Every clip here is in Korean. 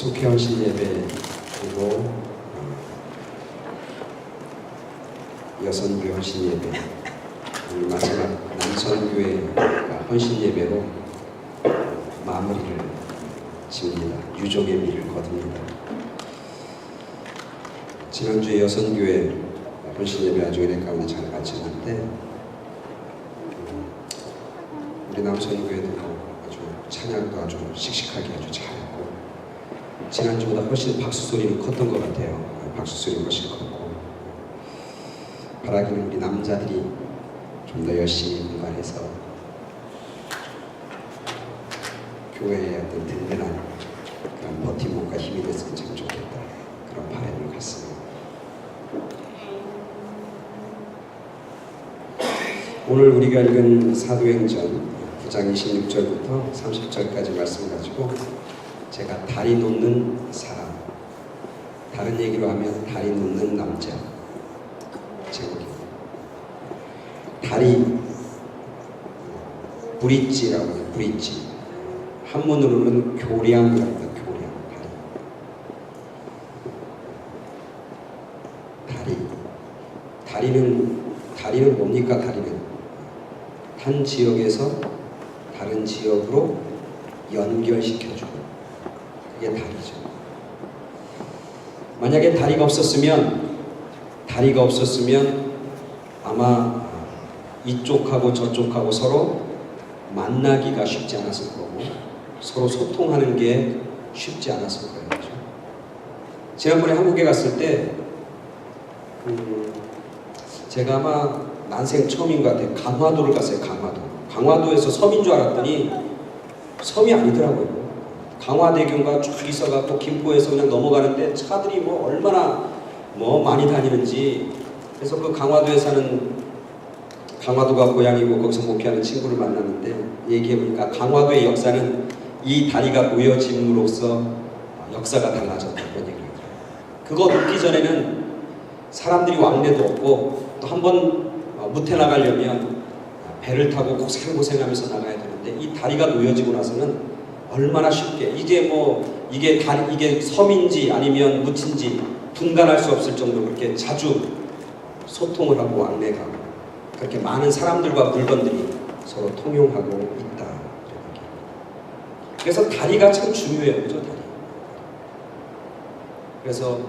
속회 헌신 예배 그리고 여선교회 헌신 예배 그리고 마지막 남선교회 헌신 예배로 마무리를 집니다. 유족의 미를 거둡니다. 지난주에 여선교회 헌신 예배 아주 은혜 가운데 잘 마쳤는데 우리 남선교회도 아주 찬양도 아주 씩씩하게 아주 잘했고 지난주보다 훨씬 박수 소리는 컸던 것 같아요. 박수 소리는 훨씬 컸고 바라기는 우리 남자들이 좀 더 열심히 분발해서 교회의 어떤 든든한 그런 버팀목과 힘이 됐으면 참 좋겠다 그런 바람을 갖습니다. 오늘 우리가 읽은 사도행전 9장 26절부터 30절까지 말씀 가지고 제가 다리 놓는 사람, 다른 얘기로 하면 다리 놓는 남자 제목입니다. 다리 브릿지라고 해요. 브릿지 한문으로는 교량이랍니다. 교량 다리는 뭡니까? 다리는 한 지역에서 다른 지역으로 연결시켜주고 그게 다리죠. 만약에 다리가 없었으면 아마 이쪽하고 저쪽하고 서로 만나기가 쉽지 않았을 거고 서로 소통하는 게 쉽지 않았을 거예요. 그렇죠? 지난번에 한국에 갔을 때 제가 아마 난생 처음인 것 같아요. 강화도를 갔어요. 강화도에서 섬인 줄 알았더니 섬이 아니더라고요. 강화대교가 쭉 있어갖고 김포에서 그냥 넘어가는데 차들이 얼마나 많이 다니는지. 그래서 그 강화도에 사는 강화도가 고향이고 거기서 목회하는 친구를 만났는데 얘기해보니까 강화도의 역사는 이 다리가 놓여짐으로써 역사가 달라졌다 그런 얘기를 하더라고요. 그거 놓기 전에는 사람들이 왕래도 없고 또 한 번 무태 나가려면 배를 타고 고생하면서 나가야 되는데 이 다리가 놓여지고 나서는 얼마나 쉽게 이게 섬인지 아니면 무친지 분간할 수 없을 정도로 그렇게 자주 소통을 하고 왕래가고 그렇게 많은 사람들과 물건들이 서로 통용하고 있다. 그래서 다리가 참 중요해요. 그죠? 그래서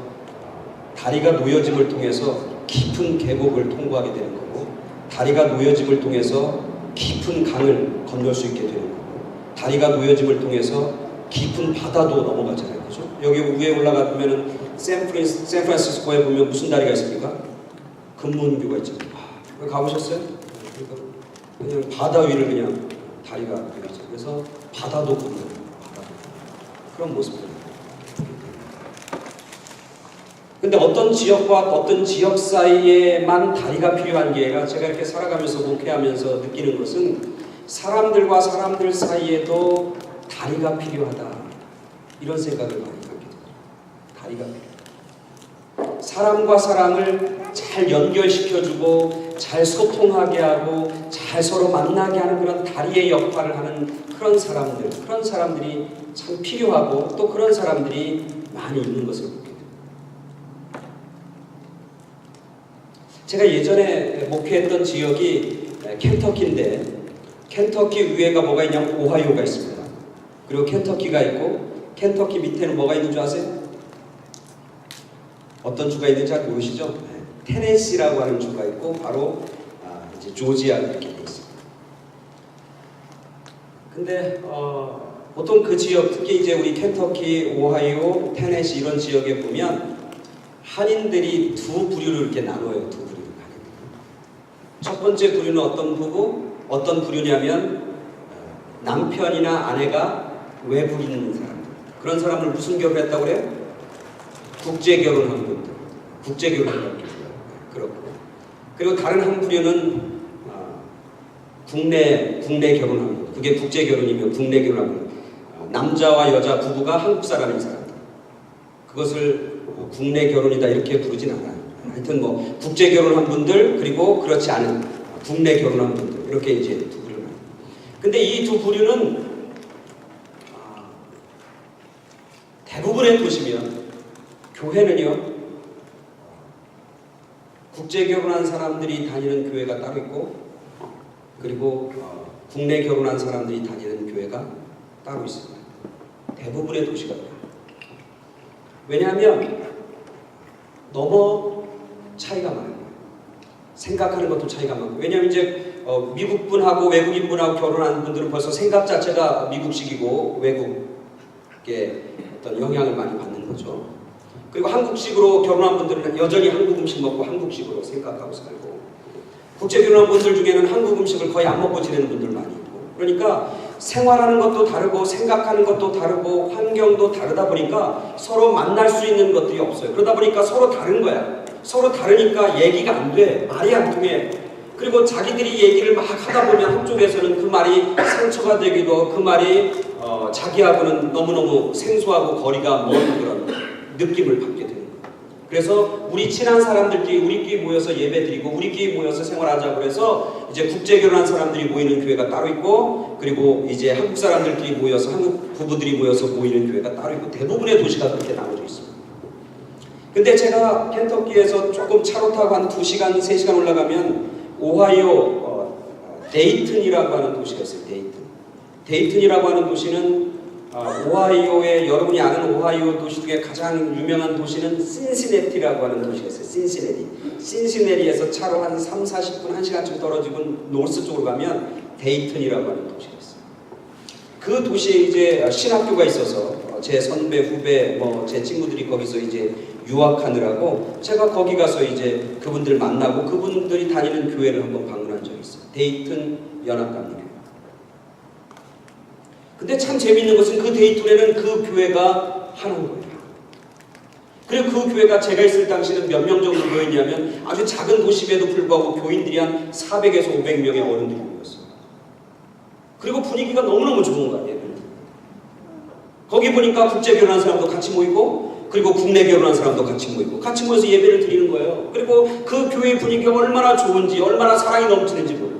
다리가 놓여짐을 통해서 깊은 계곡을 통과하게 되는 거고 다리가 놓여짐을 통해서 깊은 강을 건널 수 있게 되는 거고 다리가 놓여짐을 통해서 깊은 바다도 넘어가잖아요. 그죠? 여기 위에 올라가면은 샌프란시스코에 보면 무슨 다리가 있습니까? 금문교가 있잖아요. 가보셨어요? 그냥 바다 위를 그냥 다리가 되죠. 그래서 바다도 건너요. 그런 모습들. 근데 어떤 지역과 어떤 지역 사이에만 다리가 필요한 게 아니라 제가 이렇게 살아가면서 목회하면서 느끼는 것은 사람들과 사람들 사이에도 다리가 필요하다. 이런 생각을 많이 하게 돼요. 다리가 필요하다. 사람과 사람을 잘 연결시켜주고 잘 소통하게 하고 잘 서로 만나게 하는 그런 다리의 역할을 하는 그런 사람들이 참 필요하고 또 그런 사람들이 많이 있는 것을 보게 됩니다. 제가 예전에 목회했던 지역이 켄터키인데 켄터키 위에가 뭐가 있냐면 오하이오가 있습니다. 그리고 켄터키가 있고 켄터키 밑에는 뭐가 있는 줄 아세요? 어떤 주가 있는지 잘 모르시죠? 테네시라고 하는 주가 있고 바로 이제 조지아 이렇게 돼 있습니다. 근데 보통 그 지역 특히 이제 우리 켄터키, 오하이오, 테네시 이런 지역에 보면 한인들이 두 부류로 이렇게 나눠요. 두 부류로. 첫 번째 부류는 어떤 부류냐면 남편이나 아내가 외국인 사람들. 그런 사람을 무슨 결혼했다고 그래요? 국제 결혼한 분들. 국제 결혼한 분들. 그렇고. 그리고 다른 한 부류는 국내 결혼한 분들. 그게 국제 결혼이면 국내 결혼한 분들. 남자와 여자 부부가 한국 사람인 사람들. 그것을 국내 결혼이다 이렇게 부르진 않아요. 하여튼 국제 결혼한 분들 그리고 그렇지 않은 국내 결혼한 분들 이렇게 이제 두 부류는. 근데 이 두 부류는 대부분의 도시면 교회는요, 국제 결혼한 사람들이 다니는 교회가 따로 있고, 그리고 국내 결혼한 사람들이 다니는 교회가 따로 있습니다. 대부분의 도시가 그래요. 왜냐하면 너무 차이가 많아요. 생각하는 것도 차이가 많고, 왜냐하면 이제 미국 분하고 외국인 분하고 결혼한 분들은 벌써 생각 자체가 미국식이고 외국의 어떤 영향을 많이 받는 거죠. 그리고 한국식으로 결혼한 분들은 여전히 한국 음식 먹고 한국식으로 생각하고 살고, 국제 결혼한 분들 중에는 한국 음식을 거의 안 먹고 지내는 분들 많이 있고, 그러니까 생활하는 것도 다르고 생각하는 것도 다르고 환경도 다르다 보니까 서로 만날 수 있는 것들이 없어요. 그러다 보니까 서로 다른 거야. 서로 다르니까 얘기가 안 돼. 말이 안 통해. 그리고 자기들이 얘기를 막 하다 보면 한쪽에서는 그 말이 상처가 되기도 하고, 그 말이 자기하고는 너무너무 생소하고 거리가 먼 그런 느낌을 받게 되는 거예요. 그래서 우리 친한 사람들끼리 우리끼리 모여서 예배드리고 우리끼리 모여서 생활하자고 해서 이제 국제 결혼한 사람들이 모이는 교회가 따로 있고, 그리고 이제 한국 사람들끼리 모여서 한국 부부들이 모여서 모이는 교회가 따로 있고, 대부분의 도시가 그렇게 나눠져 있습니다. 근데 제가 켄터키에서 조금 차로 타고 한 2시간, 3시간 올라가면 오하이오 데이튼이라고 하는 도시가 있어요. 데이튼이라고 하는 도시는 오하이오의, 여러분이 아는 오하이오 도시 중에 가장 유명한 도시는 신시내티라고 하는 도시가 있어요. 신시내티에서 차로 한 3, 40분, 1시간쯤 떨어지고 노스 쪽으로 가면 데이튼이라고 하는 도시가 있어요. 그 도시에 이제 신학교가 있어서 제 선배, 후배, 제 친구들이 거기서 이제 유학하느라고 제가 거기 가서 이제 그분들 만나고 그분들이 다니는 교회를 한번 방문한 적이 있어요. 데이튼 연합감리교. 근데 참 재미있는 것은 그 데이튼에는 그 교회가 하는 거예요. 그리고 그 교회가 제가 있을 당시는 몇 명 정도 모였냐면 아주 작은 도심에도 불구하고 교인들이 한 400에서 500명의 어른들이 모였어요. 그리고 분위기가 너무너무 좋은 거예요. 거기 보니까 국제 결혼한 사람도 같이 모이고, 그리고 국내 결혼한 사람도 같이 모이고, 같이 모여서 예배를 드리는 거예요. 그리고 그 교회 분위기가 얼마나 좋은지, 얼마나 사랑이 넘치는지 모르고.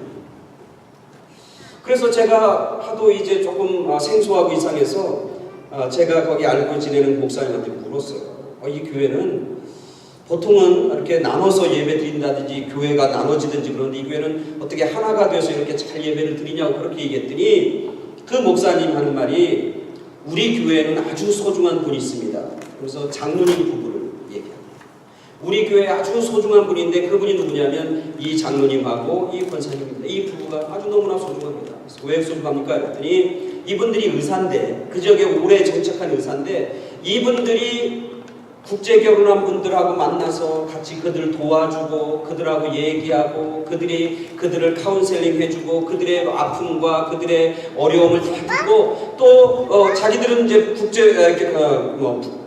그래서 제가 하도 이제 조금 생소하고 이상해서 제가 거기 알고 지내는 목사님한테 물었어요. 이 교회는 보통은 이렇게 나눠서 예배 드린다든지 교회가 나눠지든지 그런데 이 교회는 어떻게 하나가 돼서 이렇게 잘 예배를 드리냐고 그렇게 얘기했더니 그 목사님 하는 말이, 우리 교회에는 아주 소중한 분이 있습니다. 그래서 장로님 부부를 얘기합니다. 우리 교회에 아주 소중한 분인데 그분이 누구냐면 이 장로님하고 이 권사님입니다. 이 부부가 아주 너무나 소중합니다. 왜 소중합니까? 그랬더니 이분들이 의사인데, 그 지역에 오래 정착한 의사인데, 이분들이 국제 결혼한 분들하고 만나서 같이 그들을 도와주고 그들하고 얘기하고 그들을 카운셀링 해주고 그들의 아픔과 그들의 어려움을 다 듣고, 또 자기들은 이제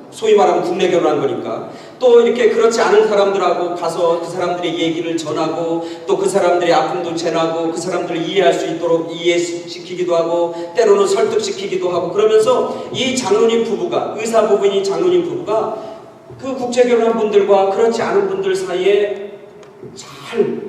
소위 말하면 국내 결혼한 거니까 또 이렇게 그렇지 않은 사람들하고 가서 그 사람들의 얘기를 전하고, 또 그 사람들의 아픔도 전하고 그 사람들을 이해할 수 있도록 이해시키기도 하고 때로는 설득시키기도 하고, 그러면서 이 장로님 부부가, 의사 부부인 장로님 부부가 그 국제 결혼한 분들과 그렇지 않은 분들 사이에 잘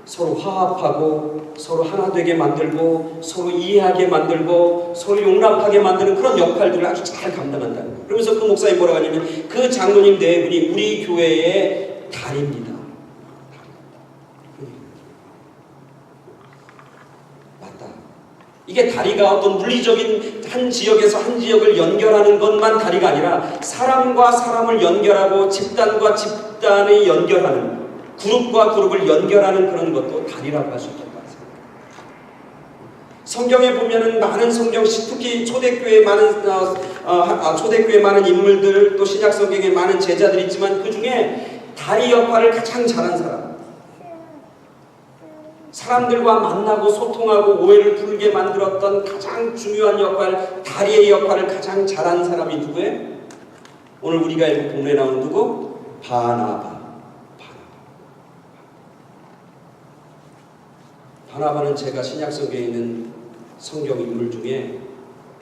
서로 화합하고 서로 하나 되게 만들고 서로 이해하게 만들고 서로 용납하게 만드는 그런 역할들을 아주 잘 감당한다는 거예요. 그러면서 그 목사님 뭐라고 하냐면, 그 장로님 네 분이 우리 교회의 달입니다. 맞다. 이게 다리가 어떤 물리적인 한 지역에서 한 지역을 연결하는 것만 다리가 아니라 사람과 사람을 연결하고 집단과 집단을 연결하는, 그룹과 그룹을 연결하는 그런 것도 다리라고 할 수 있겠다. 성경에 보면은 많은 특히 초대교회에 많은 인물들, 또 신약 성경에 많은 제자들이 있지만 그 중에 다리 역할을 가장 잘한 사람, 사람들과 만나고 소통하고 오해를 풀게 만들었던 가장 중요한 역할, 다리의 역할을 가장 잘한 사람이 누구예요? 오늘 우리가 읽은 본문에 나오는 누구? 바나바는 제가 신약 성경에 있는 성경 인물 중에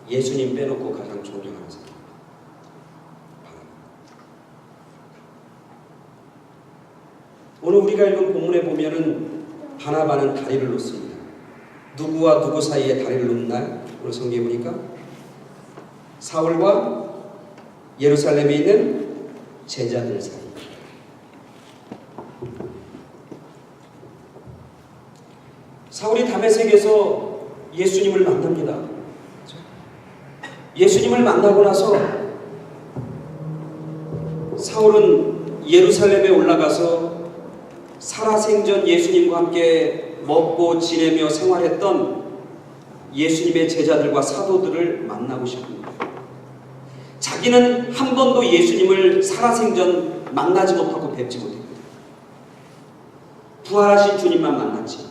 예수님 빼놓고 가장 존경하는 사람. 오늘 우리가 읽은 본문에 보면은 바나바는 다리를 놓습니다. 누구와 누구 사이에 다리를 놓나요? 오늘 성경에 보니까 사울과 예루살렘에 있는 제자들 사이. 사울이 다메섹에서 예수님을 만납니다. 예수님을 만나고 나서 사울은 예루살렘에 올라가서 살아생전 예수님과 함께 먹고 지내며 생활했던 예수님의 제자들과 사도들을 만나고 싶습니다. 자기는 한 번도 예수님을 살아생전 만나지 못하고 뵙지 못했거든요. 부활하신 주님만 만났지.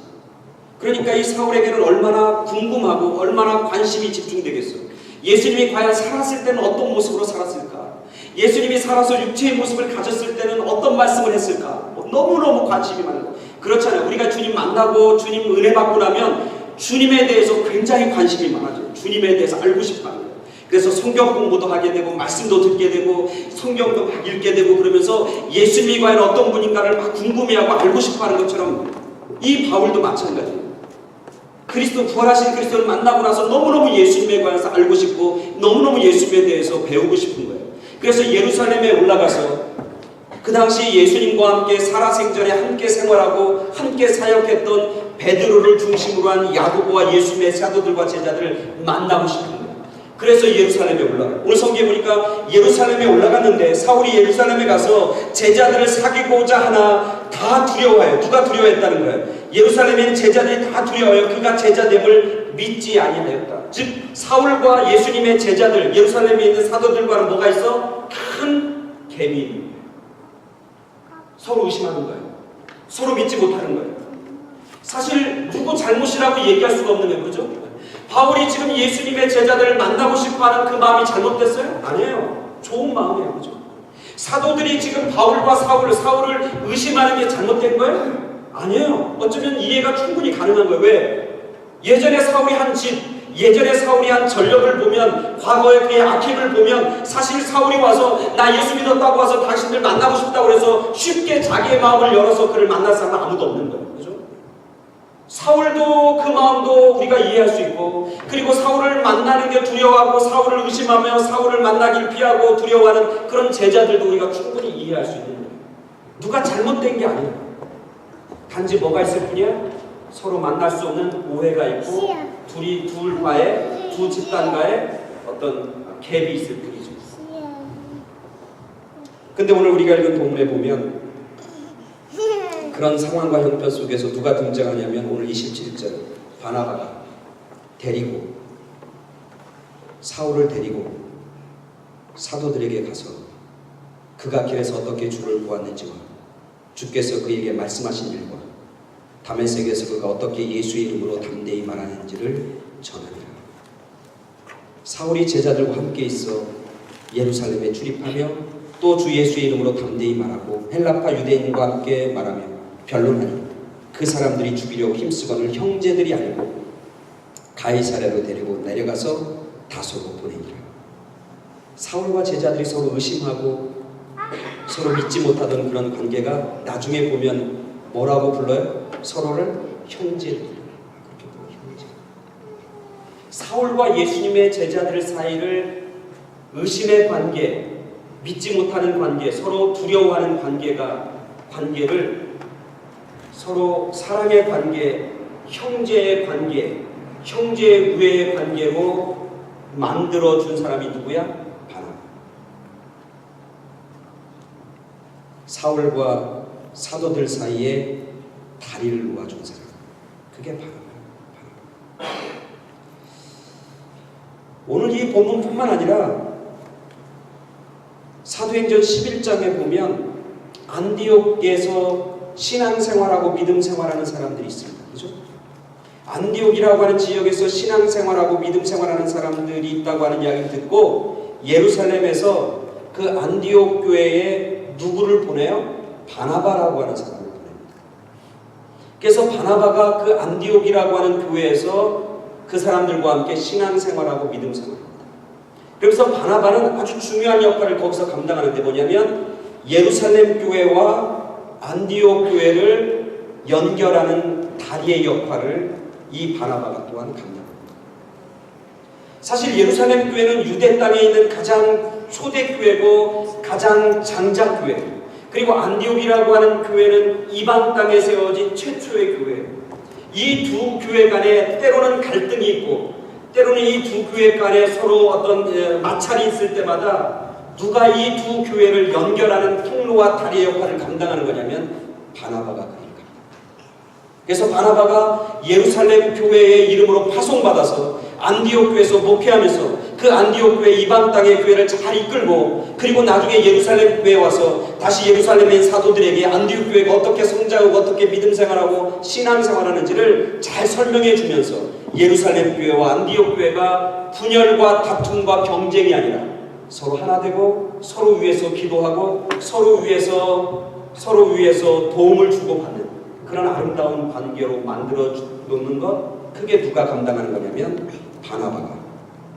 그러니까 이 사울에게는 얼마나 궁금하고 얼마나 관심이 집중되겠어요. 예수님이 과연 살았을 때는 어떤 모습으로 살았을까? 예수님이 살아서 육체의 모습을 가졌을 때는 어떤 말씀을 했을까? 너무너무 관심이 많은 거예요. 그렇잖아요. 우리가 주님 만나고 주님 은혜 받고 나면 주님에 대해서 굉장히 관심이 많아져요. 주님에 대해서 알고 싶어 하는 거예요. 그래서 성경 공부도 하게 되고 말씀도 듣게 되고 성경도 막 읽게 되고 그러면서 예수님이 과연 어떤 분인가를 막 궁금해하고 알고 싶어 하는 것처럼 이 바울도 마찬가지예요. 그리스도 부활하신 그리스도를 만나고 나서 너무너무 예수님에 관해서 알고 싶고 너무너무 예수님에 대해서 배우고 싶은 거예요. 그래서 예루살렘에 올라가서 그 당시 예수님과 함께 살아생전에 함께 생활하고 함께 사역했던 베드로를 중심으로 한 야고보와 예수님의 사도들과 제자들을 만나고 싶은 거예요. 그래서 예루살렘에 올라가요. 오늘 성경에 보니까 예루살렘에 올라갔는데 사울이 예루살렘에 가서 제자들을 사귀고자 하나 다 두려워해요. 누가 두려워했다는 거예요? 예루살렘에 있는 제자들이 다 두려워해요. 그가 제자됨을 믿지 아니하였다. 즉 사울과 예수님의 제자들, 예루살렘에 있는 사도들과는 뭐가 있어? 큰 갭이 서로 의심하는 거예요. 서로 믿지 못하는 거예요. 사실 누구 잘못이라고 얘기할 수가 없는 거예요. 그죠? 바울이 지금 예수님의 제자들을 만나고 싶어하는 그 마음이 잘못됐어요? 아니에요. 좋은 마음이에요. 그죠? 사도들이 지금 바울과 사울을 의심하는 게 잘못된 거예요? 아니에요. 어쩌면 이해가 충분히 가능한 거예요. 왜? 예전에 사울이 한 짓, 예전에 사울이 한 전력을 보면, 과거의 그의 악행을 보면 사실 사울이 와서 나 예수 믿었다고 와서 당신들 만나고 싶다고 해서 쉽게 자기의 마음을 열어서 그를 만날 사람은 아무도 없는 거예요. 그죠? 사울도 그 마음도 우리가 이해할 수 있고, 그리고 사울을 만나는 게 두려워하고 사울을 의심하며 사울을 만나길 피하고 두려워하는 그런 제자들도 우리가 충분히 이해할 수 있는 거예요. 누가 잘못된 게 아니에요. 단지 뭐가 있을 뿐이야? 서로 만날 수 없는 오해가 있고 둘과의 두 집단과의 어떤 갭이 있을 뿐이죠. 근데 오늘 우리가 읽은 본문에 보면 그런 상황과 형편 속에서 누가 등장하냐면 오늘 27절 바나바가 데리고 사울을 데리고 사도들에게 가서 그가 길에서 어떻게 주를 보았는지와 주께서 그에게 말씀하신 일과 다메섹에서 그가 어떻게 예수의 이름으로 담대히 말하는지를 전하니라. 사울이 제자들과 함께 있어 예루살렘에 출입하며 또 주 예수의 이름으로 담대히 말하고 헬라파 유대인과 함께 말하며 변론하니 그 사람들이 죽이려고 힘쓰거늘 형제들이 알고 가이사랴로 데리고 내려가서 다소로 보내니라. 사울과 제자들이 서로 의심하고 서로 믿지 못하던 그런 관계가 나중에 보면 뭐라고 불러요? 서로를 형제들. 그렇게 불러요. 형제. 사울과 예수님의 제자들 사이를 의심의 관계, 믿지 못하는 관계, 서로 두려워하는 관계를 서로 사랑의 관계, 형제의 관계, 형제의 우애의 관계로 만들어준 사람이 누구야? 바나바. 사울과 사도들 사이에 다리를 놓아준 사람, 그게 바나바예요. 오늘 이 본문뿐만 아니라 사도행전 11장에 보면 안디옥에서 신앙생활하고 믿음생활하는 사람들이 있습니다. 그죠? 안디옥이라고 하는 지역에서 신앙생활하고 믿음생활하는 사람들이 있다고 하는 이야기를 듣고 예루살렘에서 그 안디옥 교회에 누구를 보내요? 바나바라고 하는 사람을 보냅니다. 그래서 바나바가 그 안디옥이라고 하는 교회에서 그 사람들과 함께 신앙생활하고 믿음생활합니다. 그래서 바나바는 아주 중요한 역할을 거기서 감당하는데 뭐냐면 예루살렘 교회와 안디옥 교회를 연결하는 다리의 역할을 이 바나바가 또한 감당합니다. 사실 예루살렘 교회는 유대 땅에 있는 가장 초대교회고 가장 장작교회, 그리고 안디옥이라고 하는 교회는 이방 땅에 세워진 최초의 교회. 이 두 교회 간에 때로는 갈등이 있고 때로는 이 두 교회 간에 서로 어떤 마찰이 있을 때마다 누가 이 두 교회를 연결하는 통로와 다리의 역할을 감당하는 거냐면 바나바가 그 일을. 그래서 바나바가 예루살렘 교회의 이름으로 파송받아서 안디옥 교회에서 목회하면서 그 안디옥 교회 이방 땅의 교회를 잘 이끌고, 그리고 나중에 예루살렘 교회에 와서 다시 예루살렘의 사도들에게 안디옥 교회가 어떻게 성장하고 어떻게 믿음 생활하고 신앙 생활하는지를 잘 설명해 주면서 예루살렘 교회와 안디옥 교회가 분열과 다툼과 경쟁이 아니라 서로 하나 되고 서로 위해서 기도하고 서로 위해서 도움을 주고받는 그런 아름다운 관계로 만들어 놓는 것, 그게 누가 감당하는 거냐면 바나바가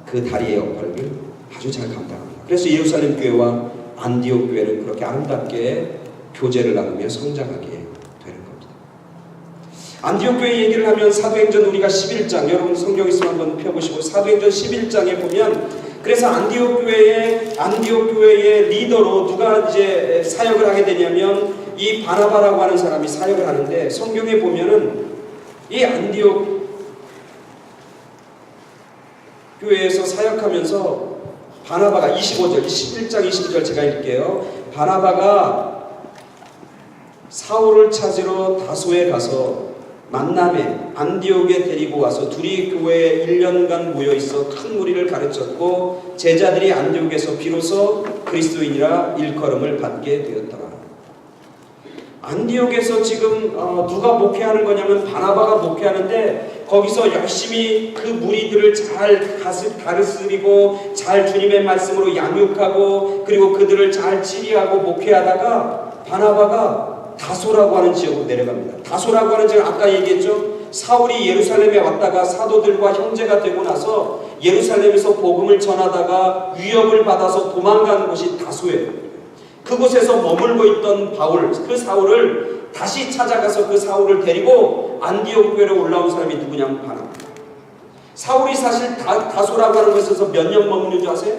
그 다리의 역할을 아주 잘 감당합니다. 그래서 예루살렘 교회와 안디옥 교회는 그렇게 아름답게 교제를 나누며 성장하게 되는 겁니다. 안디옥 교회 얘기를 하면 사도행전 우리가 11장, 여러분 성경 있으면 한번 펴보시고 사도행전 11장에 보면, 그래서 안디옥 교회의 리더로 누가 이제 사역을 하게 되냐면 이 바나바라고 하는 사람이 사역을 하는데, 성경에 보면은 이 안디옥 교회에서 사역하면서 바나바가 25절, 11장 22절 제가 읽게요. 바나바가 사울을 찾으러 다소에 가서 만남에 안디옥에 데리고 와서 둘이 교회에 1년간 모여있어 큰 무리를 가르쳤고 제자들이 안디옥에서 비로소 그리스도인이라 일컬음을 받게 되었더라. 안디옥에서 지금 누가 목회하는 거냐면 바나바가 목회하는데, 거기서 열심히 그 무리들을 잘 다스리고 잘 주님의 말씀으로 양육하고 그리고 그들을 잘 치리하고 목회하다가 바나바가 다소라고 하는 지역으로 내려갑니다. 다소라고 하는 지역은 아까 얘기했죠. 사울이 예루살렘에 왔다가 사도들과 형제가 되고 나서 예루살렘에서 복음을 전하다가 위협을 받아서 도망가는 곳이 다소예요. 그곳에서 머물고 있던 바울, 그 사울을 다시 찾아가서 그 사울을 데리고 안디옥 교회로 올라온 사람이 누구냐면 바나바. 사울이 사실 다소라고 하는 곳에서 몇 년 머무는 줄 아세요?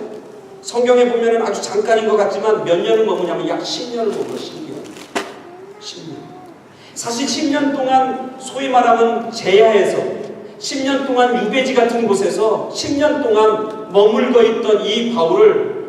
성경에 보면 아주 잠깐인 것 같지만 몇 년을 머무냐면 약 10년을 머물러. 10년. 사실 10년 동안 소위 말하면 제야에서 10년 동안 유배지 같은 곳에서 10년 동안 머물고 있던 이 바울을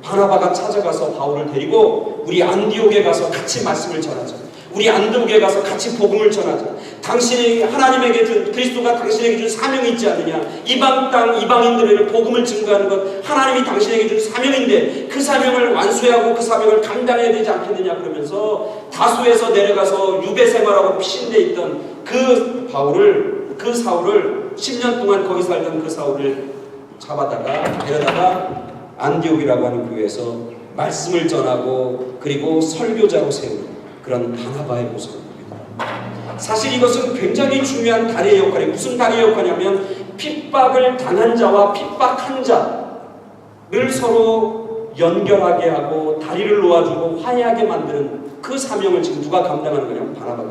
바나바가 찾아가서 바울을 데리고 우리 안디옥에 가서 같이 말씀을 전하자. 우리 안디옥에 가서 같이 복음을 전하자. 당신이 하나님에게 준, 그리스도가 당신에게 준 사명이 있지 않느냐. 이방 땅 이방인들에게 복음을 증거하는 것 하나님이 당신에게 준 사명인데 그 사명을 완수하고 그 사명을 감당해야 되지 않겠느냐. 그러면서 다소에서 내려가서 유배 생활하고 피신돼 있던 그 사울을 10년 동안 거기 살던 그 사울을 잡아다가 데려다가 안디옥이라고 하는 교회에서 말씀을 전하고 그리고 설교자로 세우는 그런 바나바의 모습을 봅니다. 사실 이것은 굉장히 중요한 다리의 역할이에요. 무슨 다리의 역할이냐면 핍박을 당한 자와 핍박한 자를 서로 연결하게 하고 다리를 놓아주고 화해하게 만드는 그 사명을 지금 누가 감당하는 거냐면 바나바가.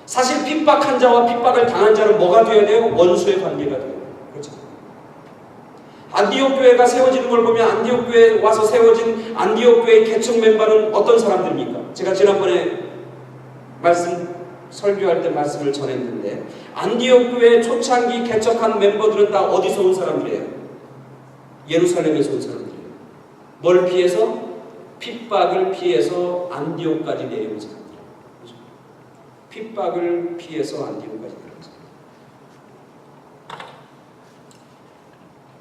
사실 핍박한 자와 핍박을 당한 자는 뭐가 되어야 돼요? 원수의 관계가 돼요. 그렇죠? 안디옥 교회가 세워지는 걸 보면 안디옥 교회에 와서 세워진 안디옥 교회의 개척 멤버는 어떤 사람들입니까? 제가 지난번에 설교할 때 말씀을 전했는데 안디옥 교회 초창기 개척한 멤버들은 다 어디서 온 사람들이에요? 예루살렘에서 온 사람들이에요. 뭘 피해서? 핍박을 피해서 안디옥까지 내려온 사람들. 핍박을 피해서 안디옥까지 내려온 사람들.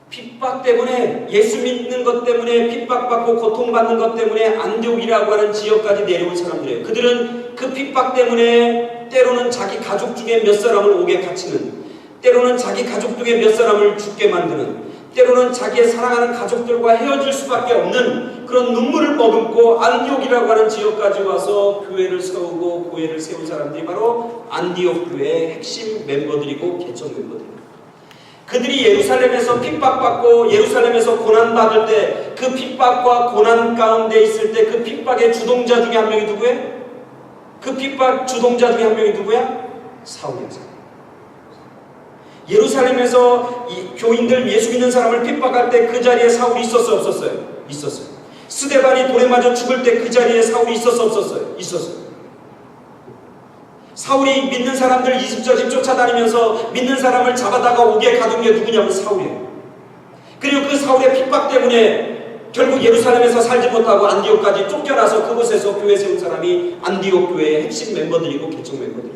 핍박 때문에, 예수 믿는 것 때문에 핍박받고 고통받는 것 때문에 안디옥이라고 하는 지역까지 내려온 사람들이에요. 그들은 그 핍박 때문에 때로는 자기 가족 중에 몇 사람을 옥에 갇히는, 때로는 자기 가족 중에 몇 사람을 죽게 만드는, 때로는 자기의 사랑하는 가족들과 헤어질 수밖에 없는 그런 눈물을 머금고 안디옥이라고 하는 지역까지 와서 교회를 세우고 교회를 세운 사람들이 바로 안디옥 교회의 핵심 멤버들이고 개척 멤버들입니다. 그들이 예루살렘에서 핍박받고 예루살렘에서 고난받을 때 그 핍박과 고난 가운데 있을 때 그 핍박의 주동자 중에 한 명이 누구예요? 그 핍박 주동자 중에 한 명이 누구야? 사울이야. 예루살렘에서 이 교인들 예수 믿는 사람을 핍박할 때 그 자리에 사울이 있었어요, 없었어요? 있었어요. 스데반이 돌에 맞아 죽을 때 그 자리에 사울이 있었어요, 없었어요? 있었어요. 사울이 믿는 사람들 20절 집 쫓아다니면서 믿는 사람을 잡아다가 오게 가둔 게 누구냐면 사울이에요. 그리고 그 사울의 핍박 때문에 결국 예루살렘에서 살지 못하고 안디옥까지 쫓겨나서 그곳에서 교회 세운 사람이 안디옥 교회의 핵심 멤버들이고 개척 멤버들이에요.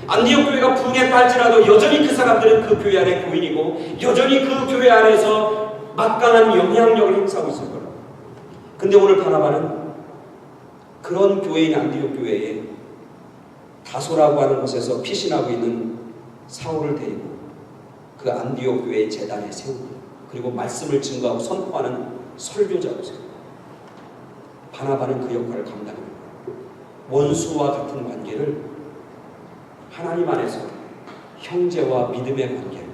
안디옥 교회가 붕에 딸지라도 여전히 그 사람들은 그 교회 안에 교인이고 여전히 그 교회 안에서 막강한 영향력을 행사하고 있을 거예요. 근데 오늘 바나바는 그런 교회인 안디옥 교회에 다소라고 하는 곳에서 피신하고 있는 사울을 데리고 그 안디옥 교회의 제단에 세우고 그리고 말씀을 증거하고 선포하는 설교자로 세우고 바나바는 그 역할을 감당합니다. 원수와 같은 관계를 하나님 안에서 형제와 믿음의 관계,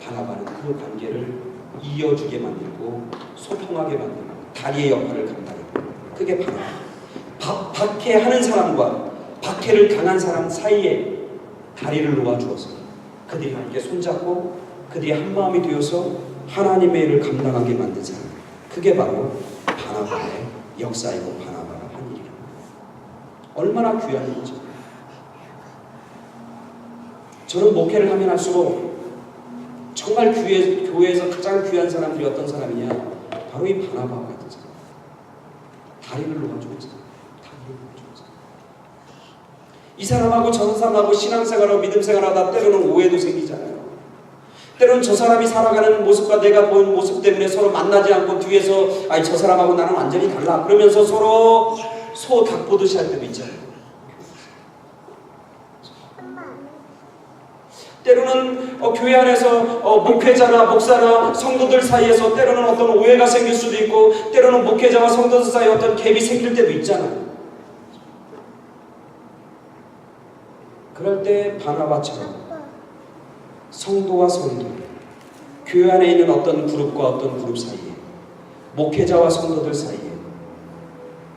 바나바는 그 관계를 이어주게 만들고 소통하게 만들고 다리의 역할을 감당합니다. 그게 바나바. 박해하는 사람과 박해를 당한 사람 사이에 다리를 놓아주어서 그들이 함께 손잡고 그들이 한마음이 되어서 하나님의 일을 감당하게 만든 사람, 그게 바로 바나바의 역사이고 바나바가 한 일이에요. 얼마나 귀한 일이죠. 저는 목회를 하면 할수록 정말 교회에서 가장 귀한 사람들이 어떤 사람이냐, 바로 이 바나바와 같은 사람. 다리를 놓아주는 사람. 이 사람하고 저 사람하고 신앙생활하고 믿음생활하다 때로는 오해도 생기잖아요. 때로는 저 사람이 살아가는 모습과 내가 보는 모습 때문에 서로 만나지 않고 뒤에서 아니 저 사람하고 나는 완전히 달라 그러면서 서로 소 닭 보듯이 할 때도 있잖아요. 때로는 교회 안에서 목회자나 목사나 성도들 사이에서 때로는 어떤 오해가 생길 수도 있고 때로는 목회자와 성도들 사이에 어떤 갭이 생길 때도 있잖아요. 그럴 때 바나바처럼 성도와 성도, 교회 안에 있는 어떤 그룹과 어떤 그룹 사이에, 목회자와 성도들 사이에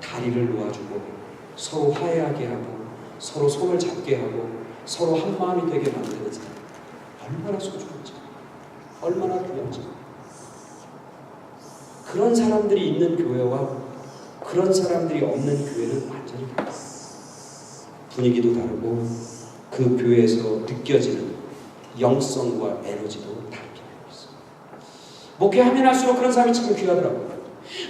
다리를 놓아주고 서로 화해하게 하고 서로 손을 잡게 하고 서로 한마음이 되게 만드는 사람, 얼마나 소중하죠. 얼마나 귀하죠. 그런 사람들이 있는 교회와 그런 사람들이 없는 교회는 완전히 달라요. 분위기도 다르고 그 교회에서 느껴지는 영성과 에너지도 다르게 있어요. 목회하면 할수록 그런 사람이 참 귀하더라고요.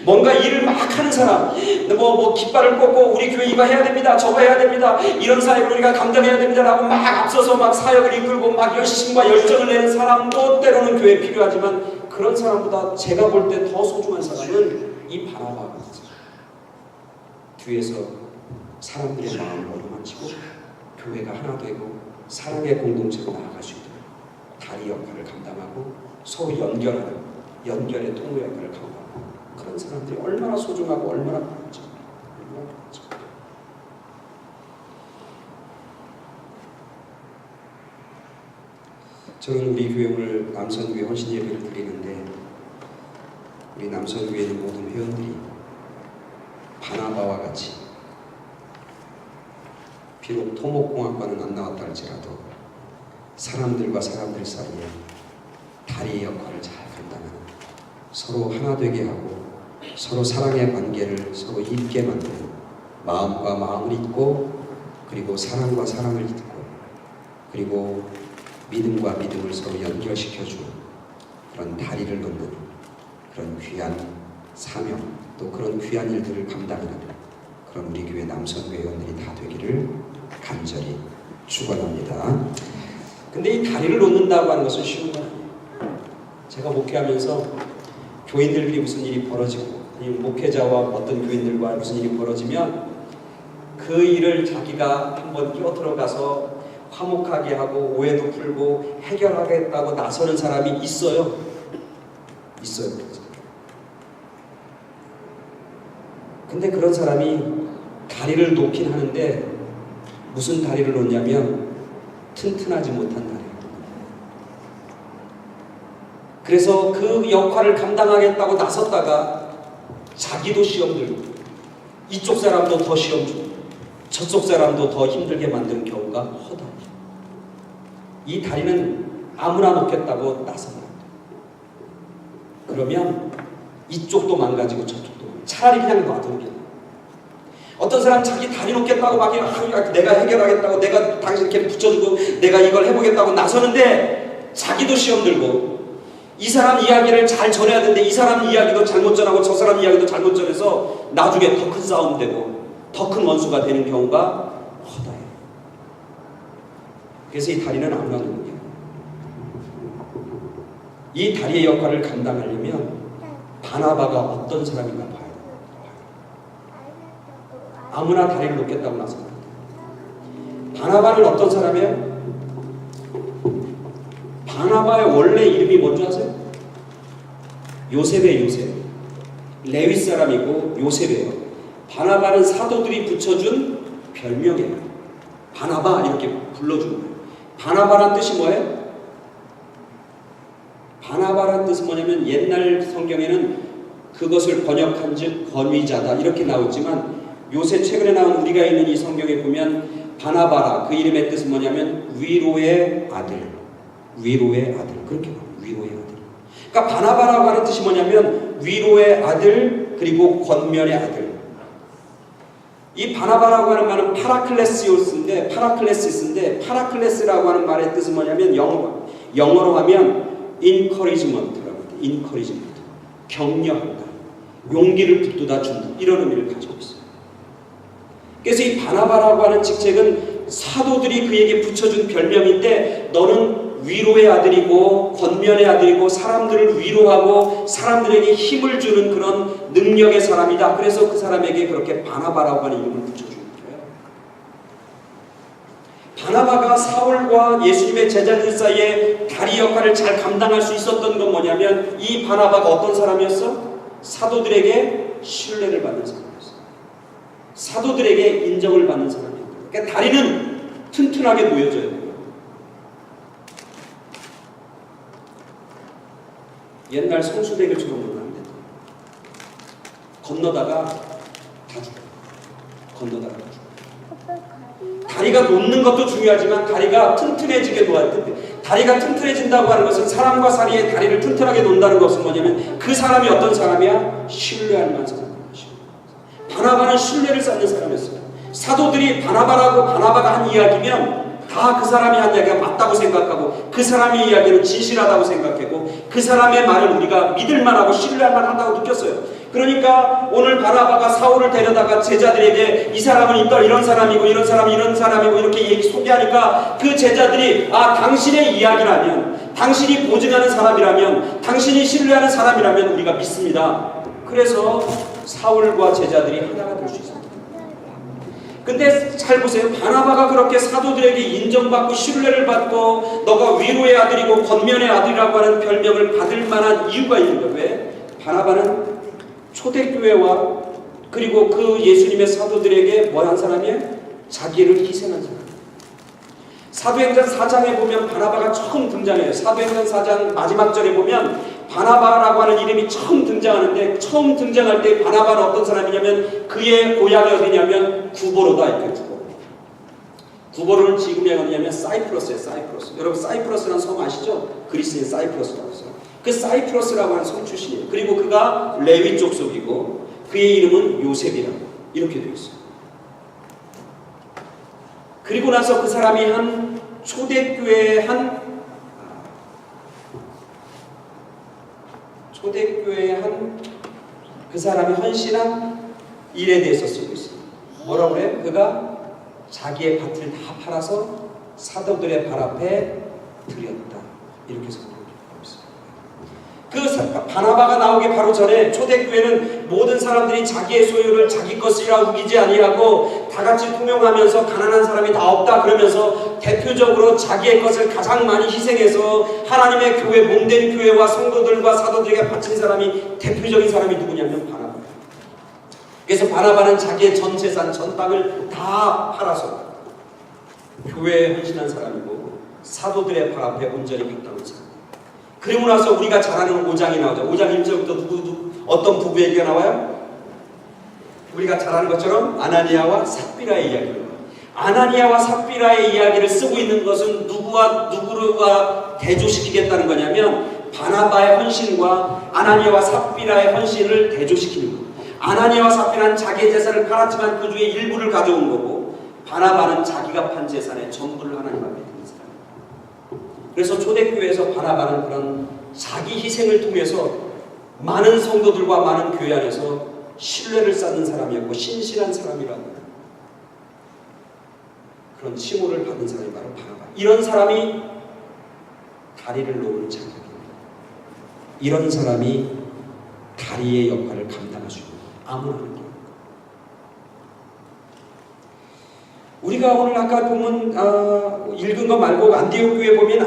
뭔가 일을 막 하는 사람, 뭐 깃발을 꽂고 우리 교회 이거 해야 됩니다, 저거 해야 됩니다, 이런 사역을 우리가 감당해야 됩니다라고 막 앞서서 막 사역을 이끌고 막 열심과 열정을 내는 사람도 때로는 교회에 필요하지만 그런 사람보다 제가 볼 때 더 소중한 사람은 이 바나바가 있어요. 뒤에서 사람들의 마음을 어루만지고 교회가 하나 되고 사랑의 공동체로 나아갈 수 있도록 다리 역할을 감당하고 서로 연결하는 연결의 통로 역할을 감당하고 그런 사람들이 얼마나 소중하고 얼마나 필요하죠. 저는 우리 교회 오늘 남선교회 헌신 예배를 드리는데 우리 남선교회 있는 모든 회원들이 바나바와 같이 비록 토목공학과는 안 나왔다 할지라도 사람들과 사람들 사이에 다리의 역할을 잘 감당하는, 서로 하나 되게 하고 서로 사랑의 관계를 서로 잊게 만드는, 마음과 마음을 잊고 그리고 사랑과 사랑을 잊고 그리고 믿음과 믿음을 서로 연결시켜주는 그런 다리를 놓는 그런 귀한 사명, 또 그런 귀한 일들을 감당하는 그런 우리 교회 남선교회 회원들이 다 되기를 간절히 축원합니다. 근데 이 다리를 놓는다고 하는 것은 쉬운 거 아니에요. 제가 목회하면서 교인들끼리 무슨 일이 벌어지고 아니면 목회자와 어떤 교인들과 무슨 일이 벌어지면 그 일을 자기가 한번 끼어들어가서 화목하게 하고 오해도 풀고 해결하겠다고 나서는 사람이 있어요. 근데 그런 사람이 다리를 놓긴 하는데 무슨 다리를 놓냐면 튼튼하지 못한 다리. 그래서 그 역할을 감당하겠다고 나섰다가 자기도 시험 들고 이쪽 사람도 더 시험 주고 저쪽 사람도 더 힘들게 만드는 경우가 허다해요. 이 다리는 아무나 놓겠다고 나서는 안 돼. 그러면 이쪽도 망가지고 저쪽도 망가지고. 차라리 그냥 놔두는 게 나아. 어떤 사람 자기 다리 놓겠다고 막 내가 해결하겠다고, 내가 당신 이렇게 붙여주고 내가 이걸 해보겠다고 나서는데 자기도 시험 들고, 이 사람 이야기를 잘 전해야 되는데 이 사람 이야기도 잘못 전하고 저 사람 이야기도 잘못 전해서 나중에 더 큰 싸움 되고 더 큰 원수가 되는 경우가 허다해요. 그래서 이 다리는 아무나 놓는 게, 이 다리의 역할을 감당하려면 바나바가 어떤 사람인가 봐야 돼요. 아무나 다리를 놓겠다고 나서는 안 돼요. 바나바는 어떤 사람이에요? 바나바의 원래 이름이 뭔지 아세요? 요셉이에요. 요셉. 레위 사람이고 요셉이에요. 바나바는 사도들이 붙여준 별명이에요. 바나바 이렇게 불러주는 거예요. 바나바란 뜻이 뭐예요? 바나바란 뜻은 뭐냐면 옛날 성경에는 그것을 번역한 즉 권위자다 이렇게 나오지만 요새 최근에 나온 우리가 있는 이 성경에 보면 바나바라 그 이름의 뜻은 뭐냐면 위로의 아들, 위로의 아들 그렇게 봐요. 위로의 아들. 그러니까 바나바라고 하는 뜻이 뭐냐면 위로의 아들 그리고 권면의 아들. 이 바나바라고 하는 말은 파라클레시오스인데 파라클레스라고 하는 말의 뜻은 뭐냐면 영어로 하면 encouragement라고 합니다. encouragement. 격려한다. 용기를 북돋아 준다. 이런 의미를 가지고 있어요. 그래서 이 바나바라고 하는 직책은 사도들이 그에게 붙여준 별명인데 너는 위로의 아들이고 권면의 아들이고 사람들을 위로하고 사람들에게 힘을 주는 그런 능력의 사람이다. 그래서 그 사람에게 그렇게 바나바라고 하는 이름을 붙여준 거예요. 바나바가 사울과 예수님의 제자들 사이에 다리 역할을 잘 감당할 수 있었던 건 뭐냐면 이 바나바가 어떤 사람이었어? 사도들에게 신뢰를 받는 사람이었어. 사도들에게 인정을 받는 사람이었다. 그러니까 다리는 튼튼하게 놓여져야 돼요. 옛날 성수대교처럼 놓으면 안 된다. 건너다가 다 죽어. 건너다가 다 죽어. 다리가 놓는 것도 중요하지만 다리가 튼튼해지게 놓아야 돼. 다리가 튼튼해진다고 하는 것은 사람과 사이의 다리를 튼튼하게 놓는다는 것은 뭐냐면 그 사람이 어떤 사람이야? 신뢰할 만한 사람이야. 바나바는 신뢰를 쌓는 사람이었어요. 사도들이 바나바가 한 이야기면 다 그 사람이 한 이야기가 맞다고 생각하고 그 사람의 이야기는 진실하다고 생각하고 그 사람의 말을 우리가 믿을만하고 신뢰할만하다고 느꼈어요. 그러니까 오늘 바나바가 사울을 데려다가 제자들에게 이 사람은 이런 사람이고 이런 사람이 이런 사람이고 이렇게 소개하니까 그 제자들이 당신의 이야기라면 당신이 보증하는 사람이라면 당신이 신뢰하는 사람이라면 우리가 믿습니다. 그래서 사울과 제자들이 하나가 될 수 있습니다. 근데 잘 보세요. 바나바가 그렇게 사도들에게 인정받고 신뢰를 받고 너가 위로의 아들이고 권면의 아들이라고 하는 별명을 받을 만한 이유가 있는 거예요. 왜? 바나바는 초대교회와 그리고 그 예수님의 사도들에게 뭐 한 사람이에요? 자기를 희생한 사람. 사도행전 4장에 보면 바나바가 처음 등장해요. 사도행전 4장 마지막 절에 보면 바나바라고 하는 이름이 처음 등장하는데 처음 등장할 때 바나바는 어떤 사람이냐면 그의 고향이 어디냐면 구보로다. 이렇게 구보로는 지금이 어디냐면 사이프러스예요. 사이프러스. 여러분 사이프러스라는 섬 아시죠? 그리스의 사이프러스라고 해서 그 사이프러스라고 하는 섬 출신이에요. 그리고 그가 레위 족속이고 그의 이름은 요셉이라고 이렇게 되어 있어요. 그리고 나서 그 사람이 한 초대교회의 한 그 사람이 헌신한 일에 대해서 쓰고 있습니다. 뭐라고 그래요? 그가 자기의 밭을 다 팔아서 사도들의 발 앞에 드렸다. 이렇게 성경을 하고 있습니다. 그 바나바가 나오기 바로 전에 초대교회는 모든 사람들이 자기의 소유를 자기 것이라 우기지 아니하고 다 같이 통용하면서 가난한 사람이 다 없다 그러면서 대표적으로 자기의 것을 가장 많이 희생해서 하나님의 교회 몸된 교회와 성도들과 사도들에게 바친 사람이 대표적인 사람이 누구냐면 바나바. 그래서 바나바는 자기의 전 재산 전 땅을 다 팔아서 교회에 헌신한 사람이고 사도들의 발 앞에 온전히 갔다는 사람. 그리고 나서 우리가 잘 아는 5장이 나오죠. 5장 1절부터 어떤 부부 얘기가 나와요? 우리가 잘 아는 것처럼 아나니아와 삽비라의 이야기가 나와요. 아나니아와 삽비라의 이야기를 쓰고 있는 것은 누구와 대조시키겠다는 거냐면 바나바의 헌신과 아나니아와 삽비라의 헌신을 대조시키는 거예요. 아나니아와 삽비라는 자기의 재산을 팔았지만 그 중에 일부를 가져온 거고, 바나바는 자기가 판 재산의 전부를 하나님 앞에 드린 사람이에요. 그래서 초대교회에서 바나바는 그런 자기 희생을 통해서 많은 성도들과 많은 교회 안에서 신뢰를 쌓는 사람이었고 신실한 사람이라고, 그런 칭호를 받는 사람이 바로 바나바. 이런 사람이 다리를 놓은 장작입니다. 이런 사람이 다리의 역할을 감당할 수 있는 거예요. 아무나 하는 게. 우리가 오늘 아까 보면 읽은 거 말고 안디옥 교회 보면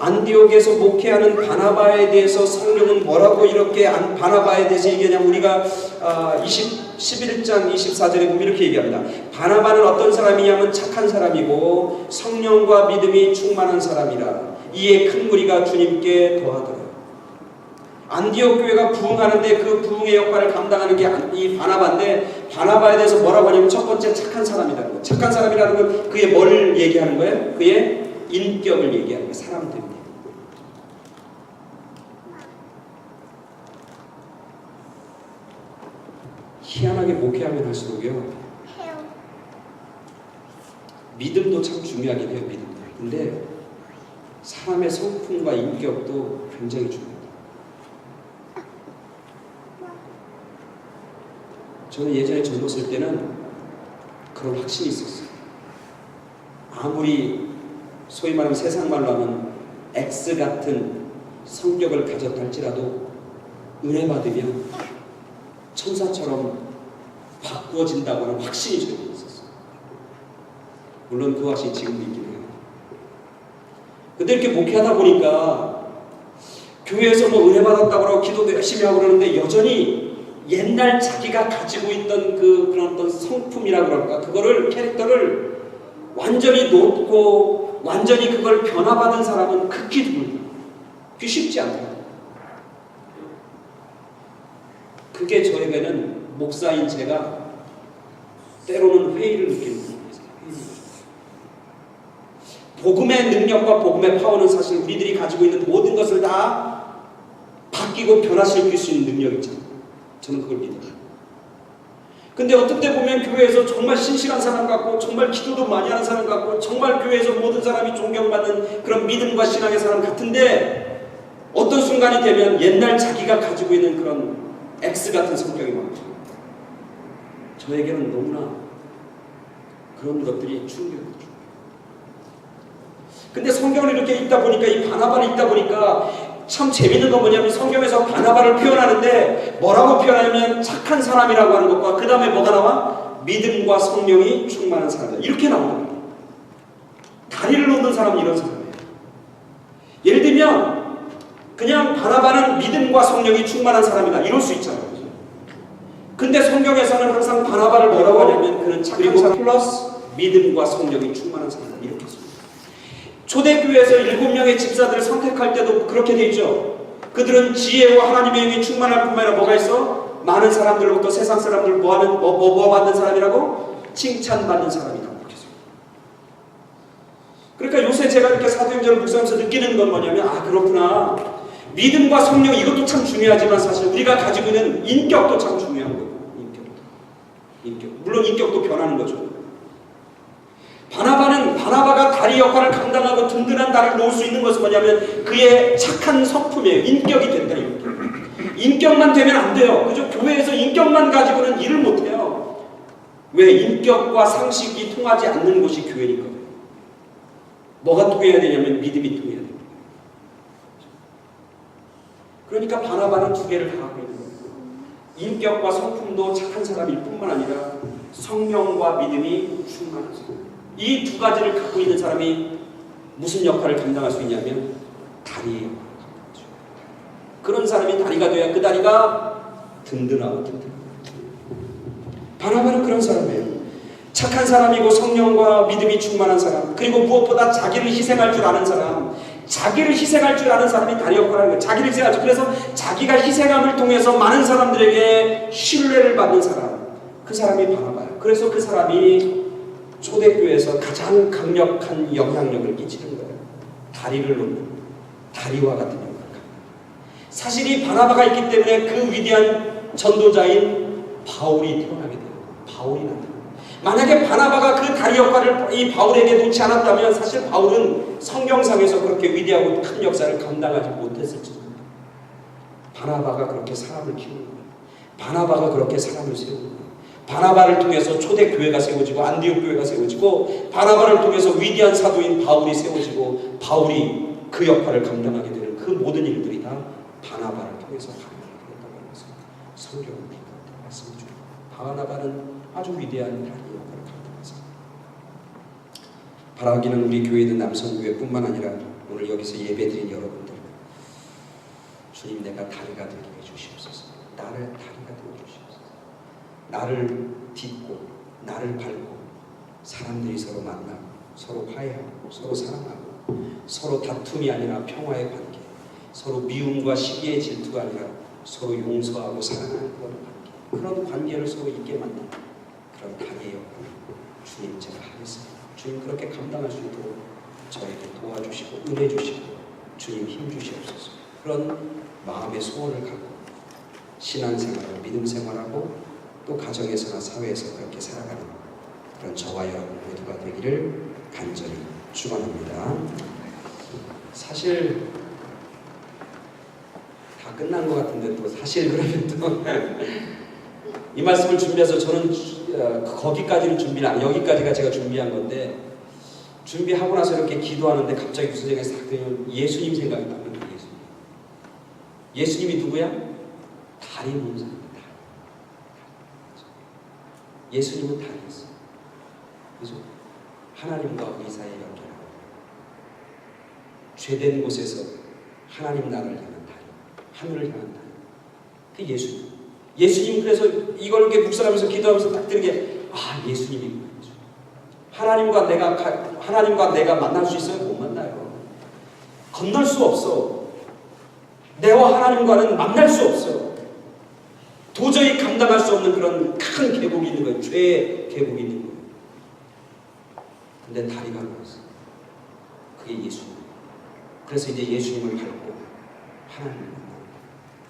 안디옥에서 목회하는 바나바에 대해서 성령은 뭐라고 이렇게 바나바에 대해서 얘기하냐면, 우리가 11장 24절에 보면 이렇게 얘기합니다. 바나바는 어떤 사람이냐면 착한 사람이고 성령과 믿음이 충만한 사람이라 이에 큰 무리가 주님께 더하더라. 안디옥 교회가 부흥하는데 그 부흥의 역할을 감당하는 게 이 바나바인데, 바나바에 대해서 뭐라고 하냐면 첫 번째 착한 사람이라는 거예요. 착한 사람이라는 건 그의 뭘 얘기하는 거예요? 그의 인격을 얘기하는 거예요. 사람 때문에. 희한하게 목회하면 할수록요, 믿음도 참 중요하긴 해요. 믿음도. 근데 사람의 성품과 인격도 굉장히 중요해요. 저는 예전에 젊었을 때는 그런 확신이 있었어요. 아무리 소위 말하면 세상 말로 하면 X 같은 성격을 가졌다 할지라도 은혜 받으면 천사처럼 바꾸어진다고 하는 확신이 저에게 있었어요. 물론 그 확신이 지금도 있긴 해요. 근데 이렇게 목회하다 보니까 교회에서 뭐 은혜 받았다고 하고 기도도 열심히 하고 그러는데 여전히 옛날 자기가 가지고 있던 그런 어떤 성품이라 그럴까, 그거를, 캐릭터를 완전히 놓고 완전히 그걸 변화받은 사람은 극히 드물다. 그게 쉽지 않다. 그게 저에게는 목사인 제가 때로는 회의를 느끼는 거예요. 복음의 능력과 복음의 파워는 사실 우리들이 가지고 있는 모든 것을 다 바뀌고 변화시킬 수 있는 능력이 있잖아요. 저는 그걸 믿어요. 근데 어떤 때 보면 교회에서 정말 신실한 사람 같고 정말 기도도 많이 하는 사람 같고 정말 교회에서 모든 사람이 존경받는 그런 믿음과 신앙의 사람 같은데, 어떤 순간이 되면 옛날 자기가 가지고 있는 그런 X 같은 성격이 많죠. 저에게는 너무나 그런 것들이 충격이죠. 근데 성경을 이렇게 읽다 보니까, 이 바나바를 읽다 보니까 참 재밌는 건 뭐냐면, 성경에서 바나바를 표현하는데 뭐라고 표현하냐면 착한 사람이라고 하는 것과 그 다음에 뭐가 나와? 믿음과 성령이 충만한 사람이다. 이렇게 나오는 거예요. 다리를 놓는 사람은 이런 사람이에요. 예를 들면 그냥 바나바는 믿음과 성령이 충만한 사람이다 이럴 수 있잖아요. 근데 성경에서는 항상 바나바를 뭐라고 하냐면 그는 착한 사람 플러스 믿음과 성령이 충만한 사람이다 이렇게 씁니다. 초대교회에서 7명의 집사들을 선택할 때도 그렇게 돼 있죠. 그들은 지혜와 하나님의 영이 충만할 뿐만 아니라 뭐가 있어? 많은 사람들로부터 세상 사람들 뭐 받는 사람이라고? 칭찬받는 사람이다. 그러니까 요새 제가 이렇게 사도행전을 묵상하면서 느끼는 건 뭐냐면, 아 그렇구나. 믿음과 성령 이것도 참 중요하지만 사실 우리가 가지고 있는 인격도 참 중요한 거예요. 인격. 물론 인격도 변하는 거죠. 바나바가 다리 역할을 감당하고 든든한 다리를 놓을 수 있는 것은 뭐냐면 그의 착한 성품이에요. 인격이 된다. 인격만 되면 안 돼요. 그죠? 교회에서 인격만 가지고는 일을 못 해요. 왜? 인격과 상식이 통하지 않는 곳이 교회니까. 뭐가 통해야 되냐면 믿음이 통해야 돼요. 그러니까 바나바는 두 개를 다 하고 있는 거예요. 인격과 성품도 착한 사람일 뿐만 아니라 성령과 믿음이 충만한 사람. 이 두 가지를 갖고 있는 사람이 무슨 역할을 감당할 수 있냐면 다리의 역할을 감당하죠. 그런 사람이 다리가 돼야 그 다리가 든든하고 바나바는 그런 사람이에요. 착한 사람이고 성령과 믿음이 충만한 사람, 그리고 무엇보다 자기를 희생할 줄 아는 사람. 자기를 희생할 줄 아는 사람이 다리 역할을 하는 거예요. 자기를 희생할 줄. 그래서 자기가 희생함을 통해서 많은 사람들에게 신뢰를 받는 사람, 그 사람이 바나바예요. 그래서 그 사람이 초대교회에서 가장 강력한 영향력을 끼치는 거예요. 다리를 놓는, 다리와 같은 역할을 합니다. 사실 이 바나바가 있기 때문에 그 위대한 전도자인 바울이 태어나게 돼요. 바울이 나타나요. 만약에 바나바가 그 다리 역할을 이 바울에게 놓지 않았다면 사실 바울은 성경상에서 그렇게 위대하고 큰 역사를 감당하지 못했을지도 모릅니다. 바나바가 그렇게 사람을 키우는 거예요. 바나바가 그렇게 사람을 세우는 거예요. 바나바를 통해서 초대교회가 세워지고 안디옥 교회가 세워지고 바나바를 통해서 위대한 사도인 바울이 세워지고 바울이 그 역할을 감당하게 되는 그 모든 일들이 다 바나바를 통해서 가능하게 됐다고 해서 성경은 그렇게 말씀해줍니다. 바나바는 아주 위대한 다리 역할을 감당했습니다. 바라기는 우리 교회에 있는 남성교회뿐만 아니라 오늘 여기서 예배드린 여러분들, 주님 내가 다리가 되게 해주시옵소서. 나를 다리가 되게 해주시옵소서. 나를 딛고 나를 밟고 사람들이 서로 만나고 서로 화해하고 서로 사랑하고 서로 다툼이 아니라 평화의 관계, 서로 미움과 시기의 질투가 아니라 서로 용서하고 사랑하는 그런 관계를 서로 있게 만드는 그런 다리의 역할을 주님 제가 하겠습니다. 주님 그렇게 감당할 수 있도록 저에게 도와주시고 은혜 주시고 주님 힘 주시옵소서. 그런 마음의 소원을 갖고 신앙생활하고 믿음생활하고 또 가정에서나 사회에서 그렇게 살아가는 그런 저와 여러분 모두가 되기를 간절히 축원합니다. 사실 다 끝난 것 같은데 또 사실 그러면 또 이 말씀을 준비해서 저는 거기까지는 준비를 안, 여기까지가 제가 준비한 건데 준비하고 나서 이렇게 기도하는데 갑자기 구석에 싹 들면 예수님 생각이 납니다. 예수님이 누구야? 다리 놓은 사람입니다. 예수님은 다리였어요. 그래서 하나님과 우리 사이에 연결하고 죄된 곳에서 하나님 나라를 향한 다리, 하늘을 향한 다리. 그 예수님. 예수님 그래서 이걸 이렇게 묵상하면서 기도하면서 딱 드는 게 예수님이구나. 하나님과 내가 만날 수 있어요? 못 만나요. 건널 수 없어. 내와 하나님과는 만날 수 없어. 도저히 감당할 수 없는 그런 큰 계곡이 있는 거예요. 죄의 계곡이 있는 거예요. 근데 다리가 나왔어. 그게 예수님. 그래서 이제 예수님을 밟고 하나님을 만나요.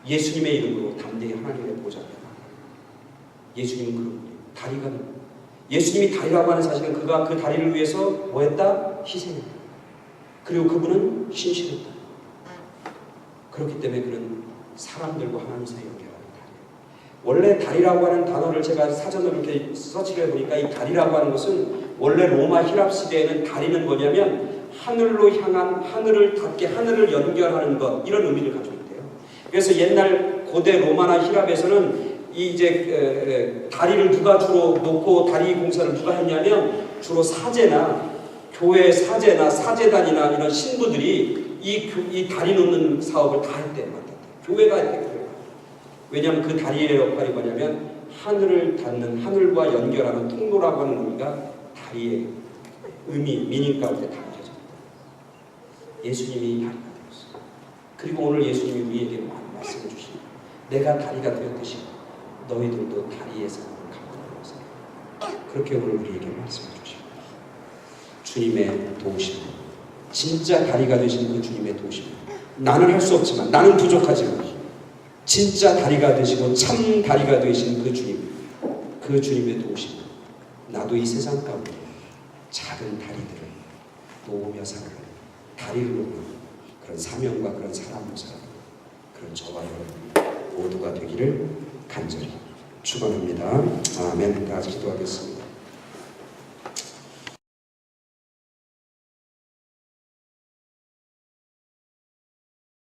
예수님의 이름으로 담대히 하나님의 보좌에 예수님은 그런 분이에요. 다리가 예수님이 다리라고 하는 사실은 그가 그 다리를 위해서 뭐 했다? 희생했다. 그리고 그분은 신실했다. 그렇기 때문에 그는 사람들과 하나님 사이에 연결하는 다리. 원래 다리라고 하는 단어를 제가 사전으로 이렇게 서치를 해보니까 이 다리라고 하는 것은 원래 로마 힐랍 시대에는 다리는 뭐냐면 하늘로 향한 하늘을 닿게 하늘을 연결하는 것 이런 의미를 가지고 있대요. 그래서 옛날 고대 로마나 힐랍에서는 이 이제 다리를 누가 주로 놓고 다리 공사를 누가 했냐면 주로 사제나 교회 사제나 사제단이나 이런 신부들이 이 다리 놓는 사업을 다 했대요. 교회가 했대요. 왜냐하면 그 다리의 역할이 뭐냐면 하늘을 닿는 하늘과 연결하는 통로라고 하는 의미가 다리의 의미, 미닝 가운데 담겨져 있다. 예수님이 다리가 되었어요. 그리고 오늘 예수님이 우리에게 말씀해 주십니다. 내가 다리가 되었듯이 너희들도 다리의 삶을 감당하세요. 그렇게 오늘 우리에게 말씀해 주십니다. 주님의 도우심, 진짜 다리가 되신 그 주님의 도우심. 나는 할 수 없지만, 나는 부족하지만 진짜 다리가 되시고 참 다리가 되신 그 주님, 그 주님의 도우심. 나도 이 세상 가운데 작은 다리들을 놓으며 살아가는, 다리를 놓는 그런 사명과 그런 사람으로 살아가는 그런 저와 여러분 모두가 되기를 간절히 축원합니다. 아멘. 다 같이 기도하겠습니다.